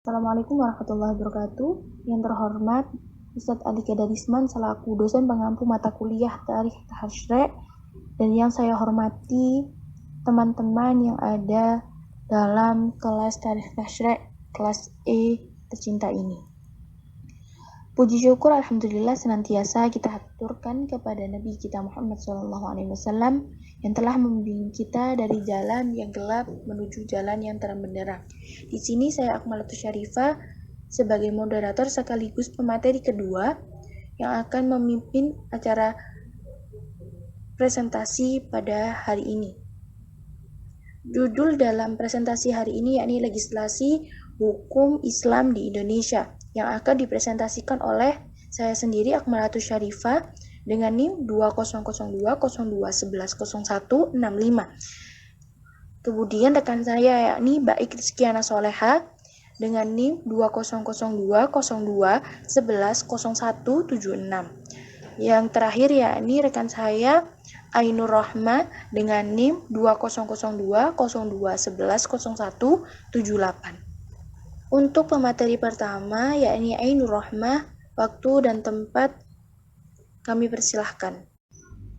Assalamualaikum warahmatullahi wabarakatuh. Yang terhormat Ustadz Ali Kadarisman selaku dosen pengampu mata kuliah Tarikh Tasyrik, dan yang saya hormati teman-teman yang ada dalam kelas Tarikh Tasyrik kelas E tercinta ini. Puji syukur alhamdulillah senantiasa kita haturkan kepada Nabi kita Muhammad SAW yang telah membimbing kita dari jalan yang gelap menuju jalan yang terang benderang. Di sini saya Akmalatus Syarifah sebagai moderator sekaligus pemateri kedua yang akan memimpin acara presentasi pada hari ini. Judul dalam presentasi hari ini yakni Legislasi Hukum Islam di Indonesia yang akan dipresentasikan oleh saya sendiri Akmalatus Syarifah dengan NIM 200202110165. Kemudian rekan saya yakni Baik Rizkiana Soleha dengan NIM 200202110176. Yang terakhir yakni rekan saya Ainur Rahma dengan NIM 200202110178. Untuk pemateri pertama yakni Ainur Rahma, waktu dan tempat kami persilahkan.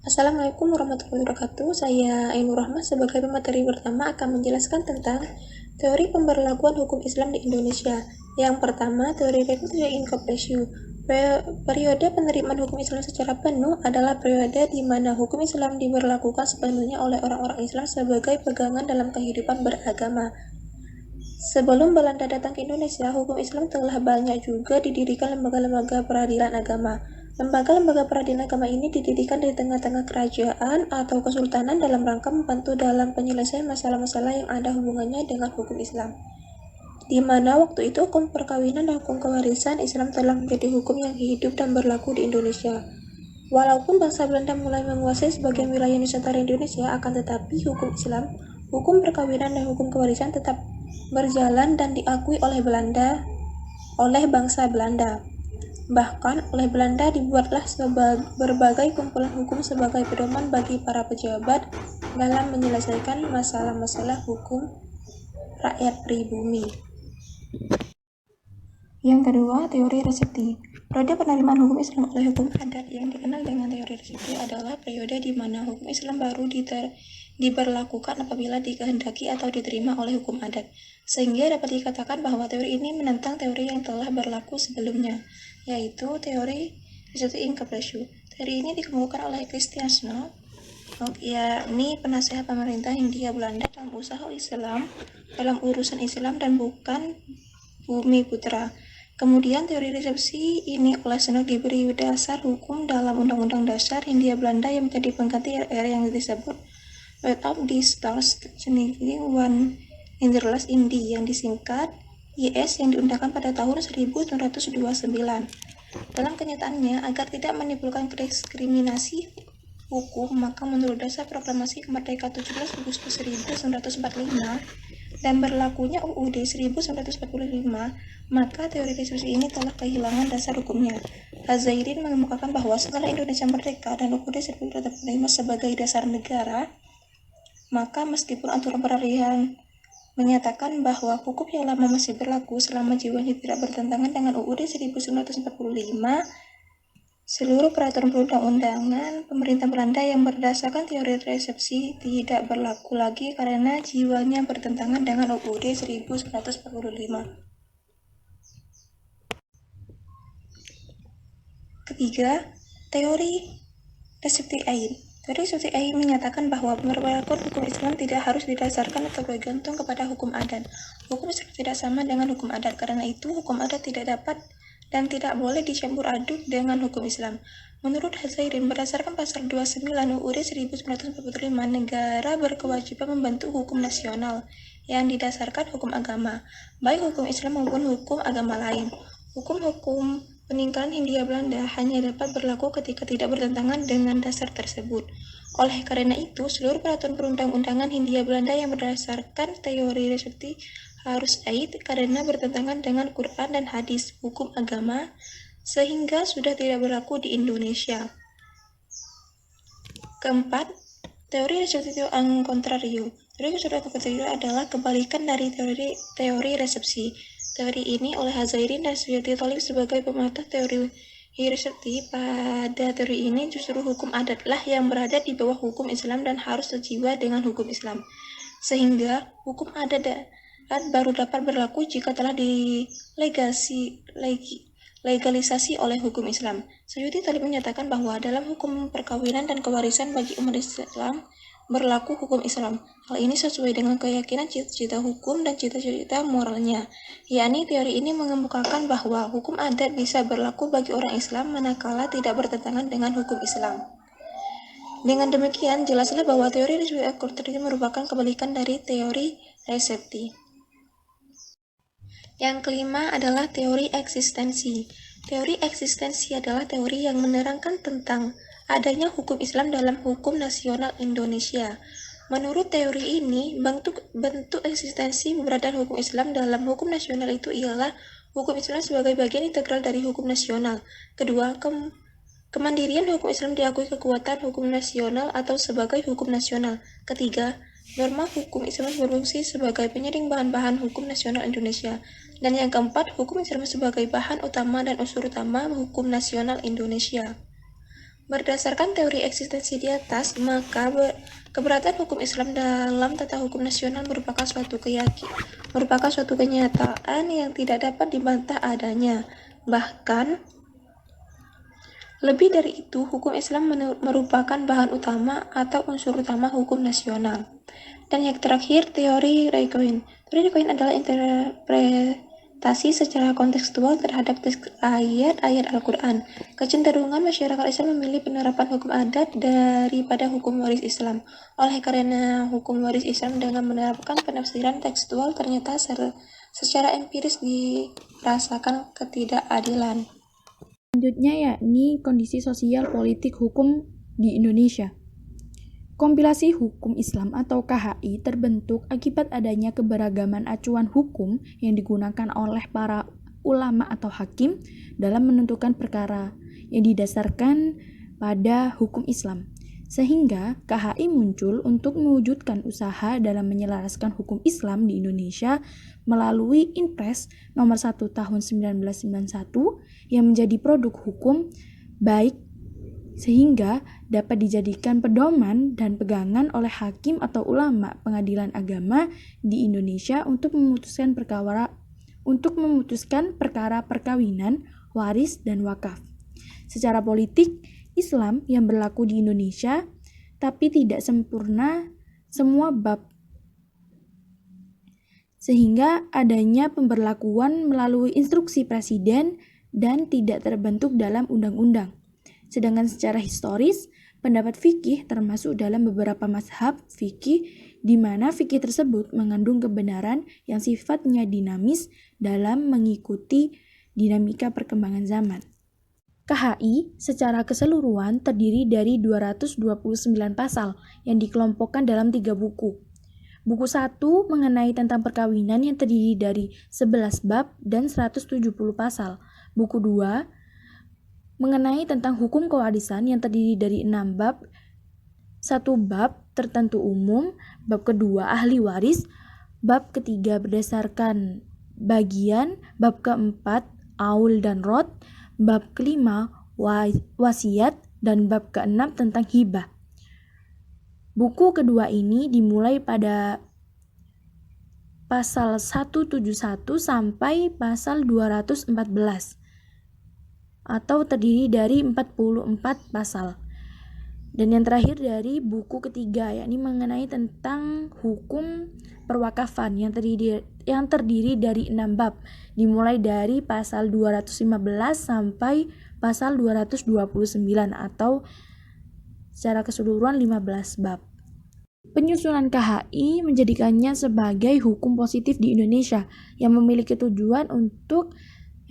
Assalamualaikum warahmatullahi wabarakatuh. Saya Ainur Rahma sebagai pemateri pertama akan menjelaskan tentang teori pemberlakuan hukum Islam di Indonesia. Yang pertama, teori Rectitude in Capriccio. Periode penerimaan hukum Islam secara penuh adalah periode di mana hukum Islam diberlakukan sepenuhnya oleh orang-orang Islam sebagai pegangan dalam kehidupan beragama. Sebelum Belanda datang ke Indonesia, hukum Islam telah banyak juga didirikan lembaga-lembaga peradilan agama. Lembaga-lembaga peradilan agama ini didirikan di tengah-tengah kerajaan atau kesultanan dalam rangka membantu dalam penyelesaian masalah-masalah yang ada hubungannya dengan hukum Islam. Di mana waktu itu hukum perkawinan dan hukum kewarisan Islam telah menjadi hukum yang hidup dan berlaku di Indonesia. Walaupun bangsa Belanda mulai menguasai sebagian wilayah Nusantara Indonesia, akan tetapi hukum Islam, hukum perkawinan dan hukum kewarisan tetap berjalan dan diakui oleh bangsa Belanda. Bahkan oleh Belanda dibuatlah berbagai kumpulan hukum sebagai pedoman bagi para pejabat dalam menyelesaikan masalah-masalah hukum rakyat pribumi. Yang kedua, teori resepsi. Periode penerimaan hukum Islam oleh hukum adat yang dikenal dengan teori resepsi adalah periode di mana hukum Islam baru diberlakukan apabila dikehendaki atau diterima oleh hukum adat. Sehingga dapat dikatakan bahwa teori ini menentang teori yang telah berlaku sebelumnya, yaitu teori Rectitude in Capriccio. Teori ini dikemukakan oleh Christian Snell, yakni penasehat pemerintah Hindia Belanda dalam usaha Islam, dalam urusan Islam dan bukan Bumi Putra. Kemudian teori resepsi ini oleh Snell diberi dasar hukum dalam Undang-Undang Dasar Hindia Belanda yang menjadi pengganti RR yang disebut Wet of the Stars Signing One Netherlands Indi yang disingkat YS yang diundangkan pada tahun 1929. Dalam kenyataannya, agar tidak menimbulkan diskriminasi hukum, maka menurut dasar proklamasi kemerdekaan 17 Agustus 1945 dan berlakunya UUD 1945, maka teori resepsi ini telah kehilangan dasar hukumnya. Al-Zairin mengemukakan bahwa setelah Indonesia merdeka dan UUD 1945 sebagai dasar negara, maka meskipun aturan peralihan menyatakan bahwa hukum yang lama masih berlaku selama jiwanya tidak bertentangan dengan UUD 1945, seluruh peraturan perundang-undangan pemerintah Belanda yang berdasarkan teori resepsi tidak berlaku lagi karena jiwanya bertentangan dengan UUD 1945. Ketiga, teori resepsi Ain. Teori resepsi Ain menyatakan bahwa pemberlakuan hukum Islam tidak harus didasarkan atau bergantung kepada hukum adat. Hukum Islam tidak sama dengan hukum adat, karena itu hukum adat tidak dapat dan tidak boleh dicampur aduk dengan hukum Islam. Menurut Al-Zairin, berdasarkan pasal 29 UUD 1945, negara berkewajiban membentuk hukum nasional yang didasarkan hukum agama, baik hukum Islam maupun hukum agama lain. Hukum-hukum peninggalan Hindia Belanda hanya dapat berlaku ketika tidak bertentangan dengan dasar tersebut. Oleh karena itu, seluruh peraturan perundang-undangan Hindia Belanda yang berdasarkan teori resepsi harus aid karena bertentangan dengan Quran dan hadis hukum agama, sehingga sudah tidak berlaku di Indonesia. Keempat, teori reseptio an contrario. Teori reseptio an contrario adalah kebalikan dari teori resepsi. teori ini oleh Hazairin dan Suyuti Tholib sebagai pematah teori resepti. Pada teori ini justru hukum adatlah yang berada di bawah hukum Islam dan harus sejiwa dengan hukum Islam, sehingga hukum adat baru dapat berlaku jika telah legalisasi oleh hukum Islam. Suyuti Tholib menyatakan bahwa dalam hukum perkawinan dan kewarisan bagi umat Islam berlaku hukum Islam. Hal ini sesuai dengan keyakinan cita-cita hukum dan cita-cita moralnya. Yakni teori ini mengemukakan bahwa hukum adat bisa berlaku bagi orang Islam manakala tidak bertentangan dengan hukum Islam. Dengan demikian, jelaslah bahwa teori resepsi akordion merupakan kebalikan dari teori resepti. Yang kelima adalah teori eksistensi. Teori eksistensi adalah teori yang menerangkan tentang adanya hukum Islam dalam hukum nasional Indonesia. Menurut teori ini, bentuk eksistensi keberadaan hukum Islam dalam hukum nasional itu ialah hukum Islam sebagai bagian integral dari hukum nasional. Kedua, kemandirian hukum Islam diakui kekuatan hukum nasional atau sebagai hukum nasional. Ketiga, norma hukum Islam berfungsi sebagai penyaring bahan-bahan hukum nasional Indonesia. Dan yang keempat, hukum Islam sebagai bahan utama dan unsur utama hukum nasional Indonesia. Berdasarkan teori eksistensi di atas, maka keberadaan hukum Islam dalam tata hukum nasional merupakan suatu kenyataan yang tidak dapat dibantah adanya. Bahkan, lebih dari itu, hukum Islam merupakan bahan utama atau unsur utama hukum nasional. Dan yang terakhir, teori Raikkonen. Teori Raikkonen adalah interpretasi secara kontekstual terhadap teks ayat-ayat Al-Quran. Kecenderungan masyarakat Islam memilih penerapan hukum adat daripada hukum waris Islam. Oleh karena hukum waris Islam dengan menerapkan penafsiran tekstual ternyata secara empiris dirasakan ketidakadilan. Selanjutnya yakni kondisi sosial politik hukum di Indonesia. Kompilasi Hukum Islam atau KHI terbentuk akibat adanya keberagaman acuan hukum yang digunakan oleh para ulama atau hakim dalam menentukan perkara yang didasarkan pada hukum Islam. Sehingga KHI muncul untuk mewujudkan usaha dalam menyelaraskan hukum Islam di Indonesia melalui Inpres nomor 1 tahun 1991 yang menjadi produk hukum baik sehingga dapat dijadikan pedoman dan pegangan oleh hakim atau ulama pengadilan agama di Indonesia untuk memutuskan perkara perkawinan, waris, dan wakaf. Secara politik, Islam yang berlaku di Indonesia tapi tidak sempurna semua bab, sehingga adanya pemberlakuan melalui instruksi presiden dan tidak terbentuk dalam undang-undang. Sedangkan secara historis, pendapat fikih termasuk dalam beberapa mazhab fikih di mana fikih tersebut mengandung kebenaran yang sifatnya dinamis dalam mengikuti dinamika perkembangan zaman. KHI secara keseluruhan terdiri dari 229 pasal yang dikelompokkan dalam 3 buku. Buku 1 mengenai tentang perkawinan yang terdiri dari 11 bab dan 170 pasal. Buku 2 mengenai tentang hukum kewarisan yang terdiri dari 6 bab, 1 bab tertentu umum, bab kedua ahli waris, bab ketiga berdasarkan bagian, bab keempat aul dan rod, bab kelima wasiat, dan bab keenam tentang hibah. Buku kedua ini dimulai pada pasal 171 sampai pasal 214 atau terdiri dari 44 pasal. Dan yang terakhir dari buku ketiga yakni mengenai tentang hukum perwakafan yang terdiri dari 6 bab, dimulai dari pasal 215 sampai pasal 229 atau secara keseluruhan 15 bab. Penyusunan KHI menjadikannya sebagai hukum positif di Indonesia yang memiliki tujuan untuk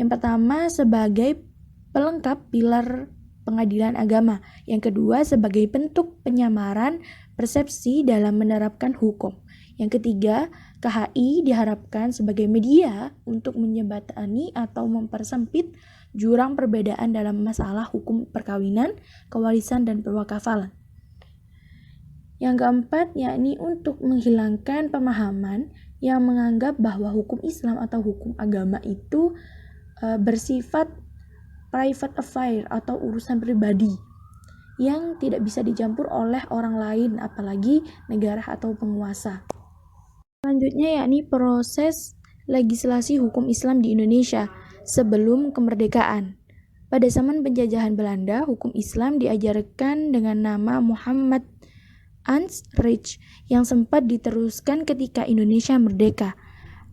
yang pertama sebagai pelengkap pilar pengadilan agama, yang kedua sebagai bentuk penyamaran persepsi dalam menerapkan hukum. Yang ketiga, KHI diharapkan sebagai media untuk menjembatani atau mempersempit jurang perbedaan dalam masalah hukum perkawinan, kewarisan, dan perwakafan. Yang keempat, yakni untuk menghilangkan pemahaman yang menganggap bahwa hukum Islam atau hukum agama itu bersifat private affair atau urusan pribadi yang tidak bisa dicampur oleh orang lain, apalagi negara atau penguasa. Selanjutnya yakni proses legislasi hukum Islam di Indonesia sebelum kemerdekaan. Pada zaman penjajahan Belanda, hukum Islam diajarkan dengan nama Muhammad Ansrich yang sempat diteruskan ketika Indonesia merdeka.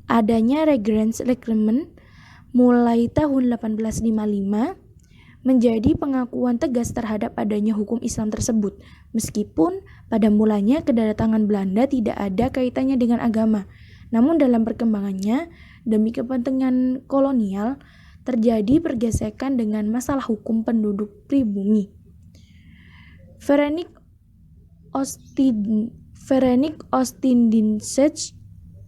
Adanya Reglement mulai tahun 1855 menjadi pengakuan tegas terhadap adanya hukum Islam tersebut, meskipun pada mulanya kedatangan Belanda tidak ada kaitannya dengan agama. Namun dalam perkembangannya, demi kepentingan kolonial, terjadi pergesekan dengan masalah hukum penduduk pribumi. Verenigd Oostindische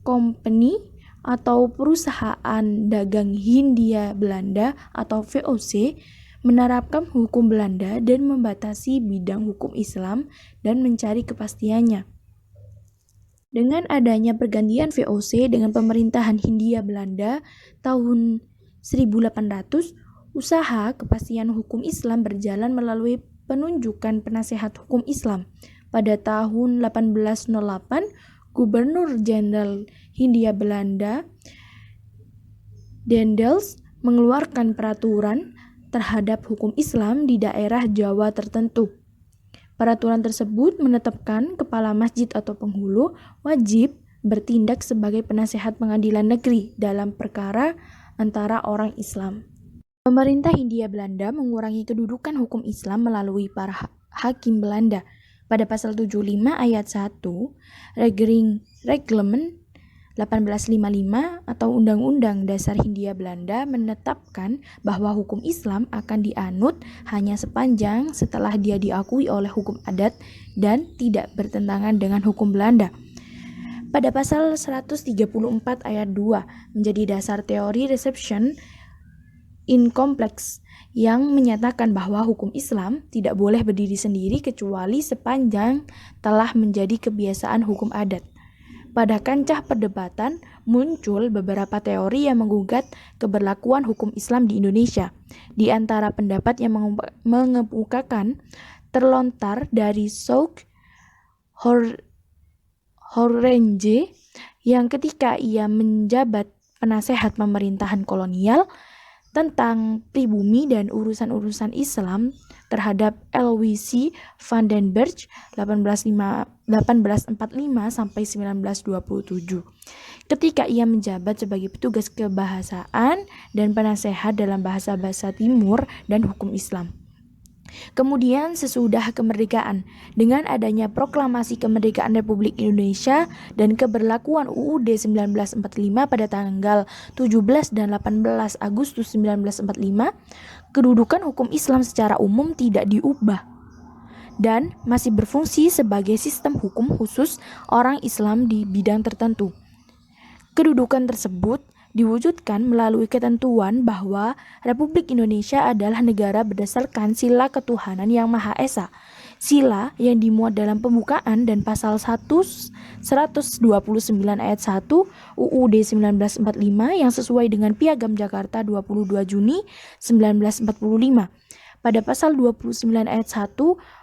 Company atau Perusahaan Dagang Hindia Belanda atau VOC menerapkan hukum Belanda dan membatasi bidang hukum Islam dan mencari kepastiannya. Dengan adanya pergantian VOC dengan pemerintahan Hindia Belanda tahun 1800, usaha kepastian hukum Islam berjalan melalui penunjukan penasehat hukum Islam. Pada tahun 1808, Gubernur Jenderal Hindia Belanda, Daendels, mengeluarkan peraturan terhadap hukum Islam di daerah Jawa tertentu. Peraturan tersebut menetapkan kepala masjid atau penghulu wajib bertindak sebagai penasehat pengadilan negeri dalam perkara antara orang Islam. Pemerintah Hindia Belanda mengurangi kedudukan hukum Islam melalui para hakim Belanda. Pada pasal 75 ayat 1, Reglement 1855 atau Undang-Undang Dasar Hindia Belanda menetapkan bahwa hukum Islam akan dianut hanya sepanjang setelah dia diakui oleh hukum adat dan tidak bertentangan dengan hukum Belanda. Pada pasal 134 ayat 2 menjadi dasar teori reception in complex yang menyatakan bahwa hukum Islam tidak boleh berdiri sendiri kecuali sepanjang telah menjadi kebiasaan hukum adat. Pada kancah perdebatan muncul beberapa teori yang menggugat keberlakuan hukum Islam di Indonesia. Di antara pendapat yang mengemukakan terlontar dari Souk Horenge yang ketika ia menjabat penasehat pemerintahan kolonial tentang pribumi dan urusan-urusan Islam terhadap LWC van den Berg 1845 sampai 1927. Ketika ia menjabat sebagai petugas kebahasaan dan penasehat dalam bahasa-bahasa Timur dan hukum Islam. Kemudian sesudah kemerdekaan, dengan adanya proklamasi kemerdekaan Republik Indonesia dan keberlakuan UUD 1945 pada tanggal 17 dan 18 Agustus 1945, kedudukan hukum Islam secara umum tidak diubah dan masih berfungsi sebagai sistem hukum khusus orang Islam di bidang tertentu. Kedudukan tersebut diwujudkan melalui ketentuan bahwa Republik Indonesia adalah negara berdasarkan sila ketuhanan yang Maha Esa. Sila yang dimuat dalam pembukaan dan pasal 129 ayat 1 UUD 1945 yang sesuai dengan Piagam Jakarta 22 Juni 1945. Pada pasal 29 ayat 1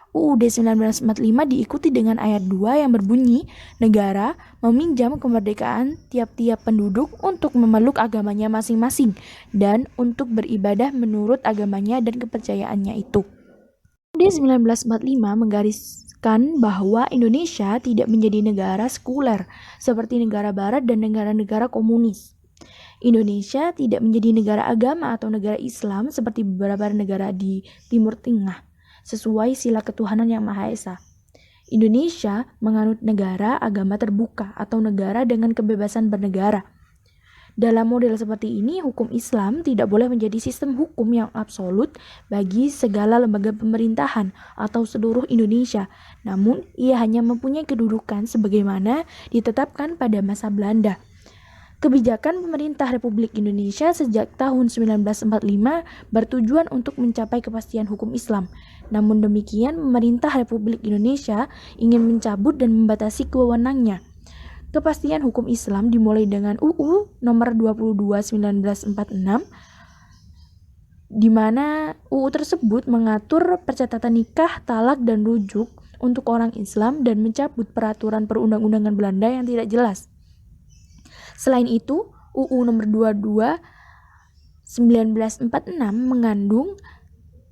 UUD 1945 diikuti dengan ayat 2 yang berbunyi, negara meminjam kemerdekaan tiap-tiap penduduk untuk memeluk agamanya masing-masing dan untuk beribadah menurut agamanya dan kepercayaannya itu. UUD 1945 menggariskan bahwa Indonesia tidak menjadi negara sekuler seperti negara barat dan negara-negara komunis. Indonesia tidak menjadi negara agama atau negara Islam seperti beberapa negara di Timur Tengah, sesuai sila ketuhanan yang Maha Esa. Indonesia menganut negara agama terbuka atau negara dengan kebebasan bernegara. Dalam model seperti ini, hukum Islam tidak boleh menjadi sistem hukum yang absolut bagi segala lembaga pemerintahan atau seluruh Indonesia. Namun, ia hanya mempunyai kedudukan sebagaimana ditetapkan pada masa Belanda. Kebijakan pemerintah Republik Indonesia sejak tahun 1945 bertujuan untuk mencapai kepastian hukum Islam. Namun demikian, pemerintah Republik Indonesia ingin mencabut dan membatasi kewenangannya. Kepastian hukum Islam dimulai dengan UU nomor 22 1946, di mana UU tersebut mengatur percatatan nikah, talak, dan rujuk untuk orang Islam dan mencabut peraturan perundang-undangan Belanda yang tidak jelas. Selain itu, UU nomor 22 1946 mengandung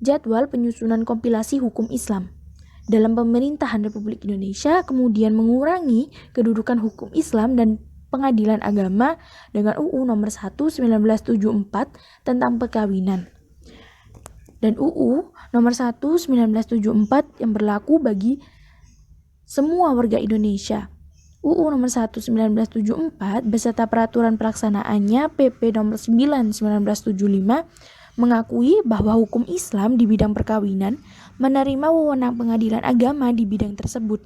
jadwal penyusunan kompilasi hukum Islam dalam pemerintahan Republik Indonesia, kemudian mengurangi kedudukan hukum Islam dan pengadilan agama dengan UU nomor 1 1974 tentang perkawinan dan UU nomor 1 1974 yang berlaku bagi semua warga Indonesia. UU nomor 1 1974 beserta peraturan pelaksanaannya PP nomor 9 1975 mengakui bahwa hukum Islam di bidang perkawinan menerima wewenang pengadilan agama di bidang tersebut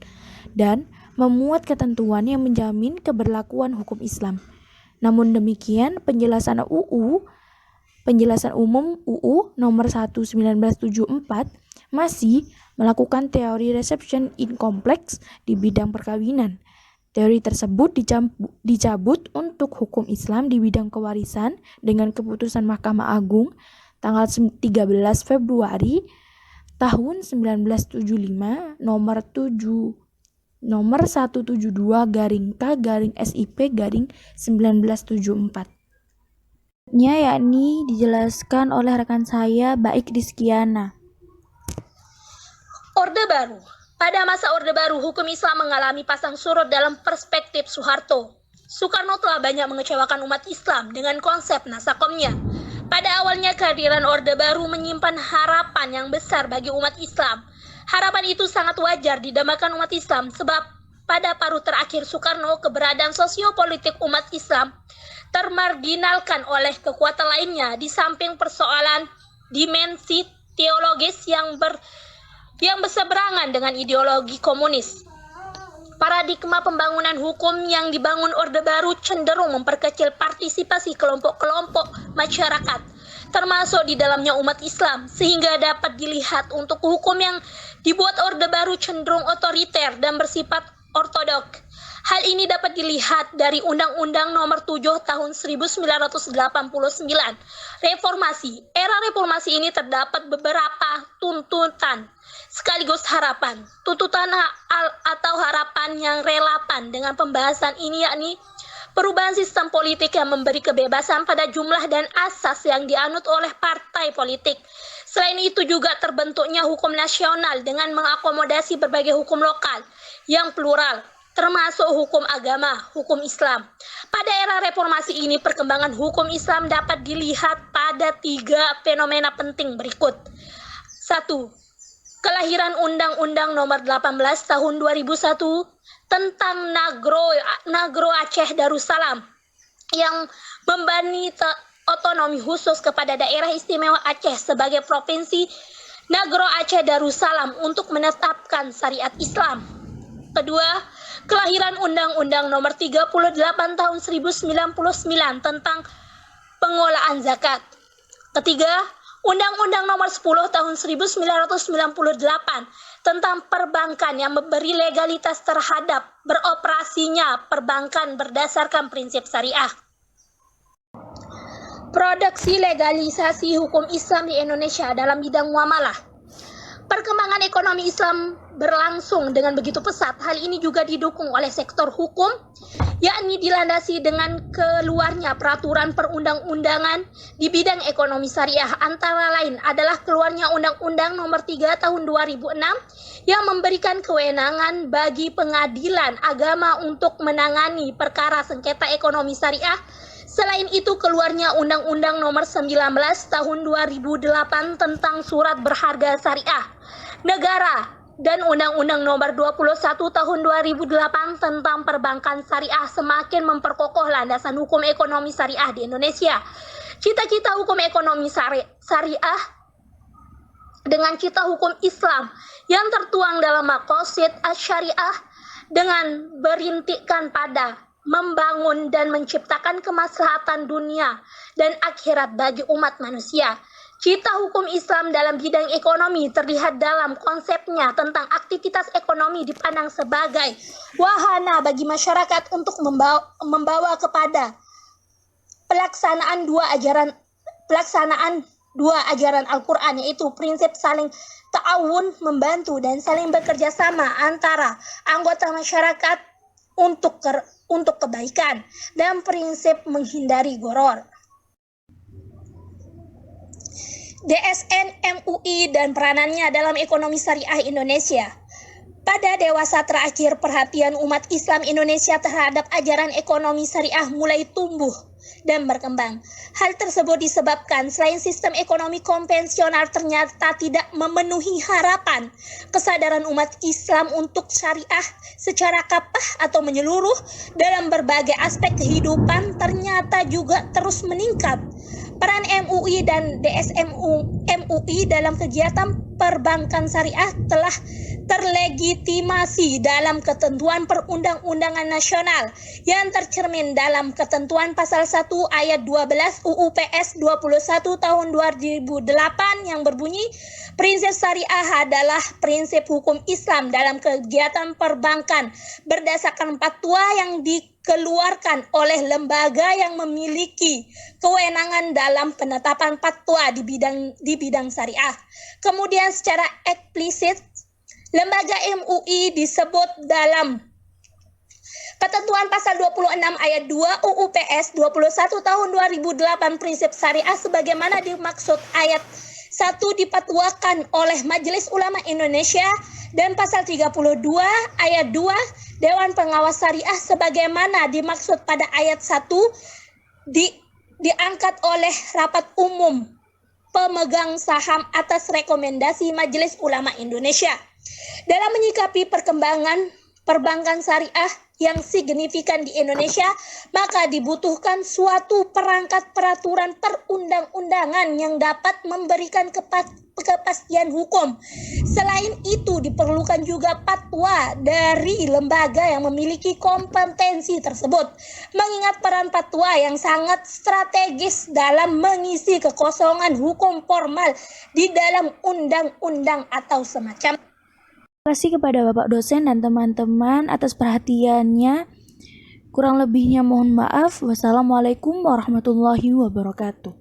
dan memuat ketentuan yang menjamin keberlakuan hukum Islam. Namun demikian, penjelasan umum UU nomor 1 1974 masih melakukan teori reception in complex di bidang perkawinan. Teori tersebut dicabut untuk hukum Islam di bidang kewarisan dengan keputusan Mahkamah Agung tanggal 13 Februari tahun 1975 nomor 172-K-SIP-1974. Yakni dijelaskan oleh rekan saya Baik Rizkiana. Orde Baru. Pada masa Orde Baru, hukum Islam mengalami pasang surut dalam perspektif Soeharto. Soekarno telah banyak mengecewakan umat Islam dengan konsep nasakomnya. Pada awalnya kehadiran Orde Baru menyimpan harapan yang besar bagi umat Islam. Harapan itu sangat wajar didambakan umat Islam sebab pada paruh terakhir Soekarno keberadaan sosiopolitik umat Islam termarginalkan oleh kekuatan lainnya di samping persoalan dimensi teologis yang berseberangan dengan ideologi komunis. Paradigma pembangunan hukum yang dibangun Orde Baru cenderung memperkecil partisipasi kelompok-kelompok masyarakat, termasuk di dalamnya umat Islam, sehingga dapat dilihat untuk hukum yang dibuat Orde Baru cenderung otoriter dan bersifat ortodok. Hal ini dapat dilihat dari Undang-Undang Nomor 7 Tahun 1989. Reformasi. Era reformasi ini terdapat beberapa tuntutan sekaligus harapan. Tuntutan atau harapan yang relevan dengan pembahasan ini yakni perubahan sistem politik yang memberi kebebasan pada jumlah dan asas yang dianut oleh partai politik. Selain itu juga terbentuknya hukum nasional dengan mengakomodasi berbagai hukum lokal yang plural, termasuk hukum agama, hukum Islam. Pada era reformasi ini, perkembangan hukum Islam dapat dilihat pada 3 fenomena penting berikut. 1. Kelahiran Undang-Undang Nomor 18 Tahun 2001 tentang Nagro Aceh Darussalam yang memberi otonomi khusus kepada daerah istimewa Aceh sebagai provinsi Nagro Aceh Darussalam untuk menetapkan syariat Islam. Kedua, kelahiran Undang-Undang Nomor 38 Tahun 1099 tentang pengolahan zakat. Ketiga, Undang-Undang Nomor 10 Tahun 1998 tentang perbankan yang memberi legalitas terhadap beroperasinya perbankan berdasarkan prinsip syariah. Produksi legalisasi hukum Islam di Indonesia dalam bidang muamalah. Perkembangan ekonomi Islam berlangsung dengan begitu pesat. Hal ini juga didukung oleh sektor hukum, yakni dilandasi dengan keluarnya peraturan perundang-undangan di bidang ekonomi syariah. Antara lain adalah keluarnya Undang-Undang Nomor 3 Tahun 2006 yang memberikan kewenangan bagi pengadilan agama untuk menangani perkara sengketa ekonomi syariah. Selain itu, keluarnya Undang-Undang Nomor 19 Tahun 2008 tentang surat berharga syariah negara dan Undang-Undang Nomor 21 Tahun 2008 tentang perbankan syariah semakin memperkokoh landasan hukum ekonomi syariah di Indonesia. Cita-cita hukum ekonomi syariah dengan cita hukum Islam yang tertuang dalam Maqasid Asy-Syariah dengan berintikkan pada membangun dan menciptakan kemaslahatan dunia dan akhirat bagi umat manusia. Cita hukum Islam dalam bidang ekonomi terlihat dalam konsepnya tentang aktivitas ekonomi dipandang sebagai wahana bagi masyarakat untuk membawa kepada pelaksanaan dua ajaran Al-Quran, yaitu prinsip saling ta'awun, membantu dan saling bekerja sama antara anggota masyarakat untuk kebaikan, dan prinsip menghindari goror. DSN MUI dan peranannya dalam ekonomi syariah Indonesia. Pada dewasa terakhir, perhatian umat Islam Indonesia terhadap ajaran ekonomi syariah mulai tumbuh dan berkembang. Hal tersebut disebabkan selain sistem ekonomi konvensional ternyata tidak memenuhi harapan, kesadaran umat Islam untuk syariah secara kapah atau menyeluruh dalam berbagai aspek kehidupan ternyata juga terus meningkat. Peran MUI dan MUI dalam kegiatan perbankan syariah telah terlegitimasi dalam ketentuan perundang-undangan nasional yang tercermin dalam ketentuan pasal 1 ayat 12 UU PS 21 tahun 2008 yang berbunyi, prinsip syariah adalah prinsip hukum Islam dalam kegiatan perbankan berdasarkan fatwa yang dikeluarkan oleh lembaga yang memiliki kewenangan dalam penetapan fatwa di bidang syariah. Kemudian secara eksplisit, lembaga MUI disebut dalam ketentuan pasal 26 ayat 2 UU PS 21 tahun 2008 prinsip syariah sebagaimana dimaksud ayat 1 dipatwakan oleh Majelis Ulama Indonesia, dan pasal 32 ayat 2 Dewan Pengawas Syariah sebagaimana dimaksud pada ayat 1 diangkat oleh rapat umum pemegang saham atas rekomendasi Majelis Ulama Indonesia. Dalam menyikapi perkembangan perbankan syariah yang signifikan di Indonesia, maka dibutuhkan suatu perangkat peraturan perundang-undangan yang dapat memberikan kepastian hukum. Selain itu, diperlukan juga fatwa dari lembaga yang memiliki kompetensi tersebut, mengingat peran fatwa yang sangat strategis dalam mengisi kekosongan hukum formal di dalam undang-undang atau semacam. Terima kasih kepada Bapak dosen dan teman-teman atas perhatiannya. Kurang lebihnya mohon maaf. Wassalamualaikum warahmatullahi wabarakatuh.